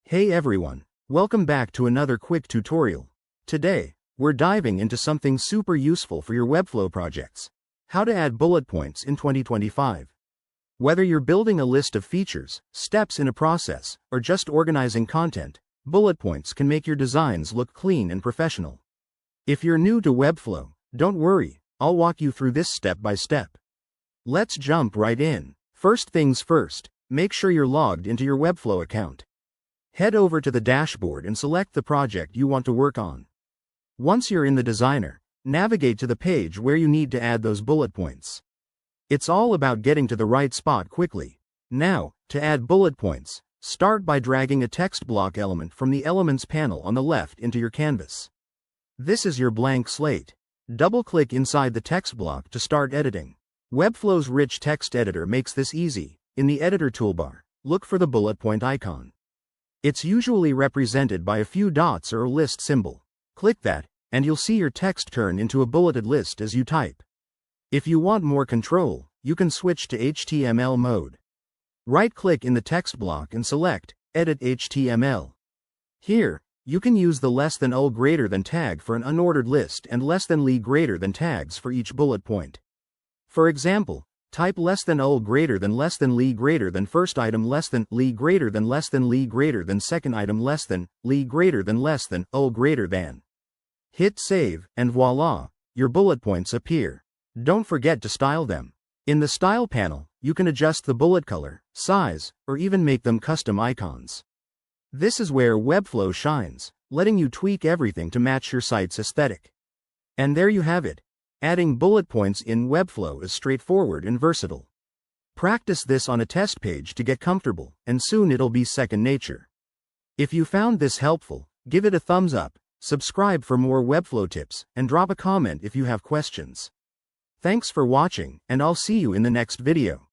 Hey everyone, welcome back to another quick tutorial. Today, we're diving into something super useful for your Webflow projects. How to add bullet points in 2025. Whether you're building a list of features, steps in a process, or just organizing content, bullet points can make your designs look clean and professional. If you're new to Webflow, don't worry, I'll walk you through this step by step. Let's jump right in. First things first, make sure you're logged into your Webflow account. Head over to the dashboard and select the project you want to work on. Once you're in the designer, navigate to the page where you need to add those bullet points. It's all about getting to the right spot quickly. Now, to add bullet points, start by dragging a text block element from the Elements panel on the left into your canvas. This is your blank slate. Double-click inside the text block to start editing. Webflow's rich text editor makes this easy. In the editor toolbar, look for the bullet point icon. It's usually represented by a few dots or a list symbol. Click that, and you'll see your text turn into a bulleted list as you type. If you want more control, you can switch to HTML mode. Right-click in the text block and select Edit HTML. Here, you can use the less than ul greater than tag for an unordered list and less than li greater than tags for each bullet point. For example, type less than ul greater than li greater than first item less than li greater than li greater than second item less than li greater than ul greater than. Hit save, and voila, your bullet points appear. Don't forget to style them. In the Style panel, you can adjust the bullet color, size, or even make them custom icons. This is where Webflow shines, letting you tweak everything to match your site's aesthetic. And there you have it. Adding bullet points in Webflow is straightforward and versatile. Practice this on a test page to get comfortable, and soon it'll be second nature. If you found this helpful, give it a thumbs up, subscribe for more Webflow tips, and drop a comment if you have questions. Thanks for watching, and I'll see you in the next video.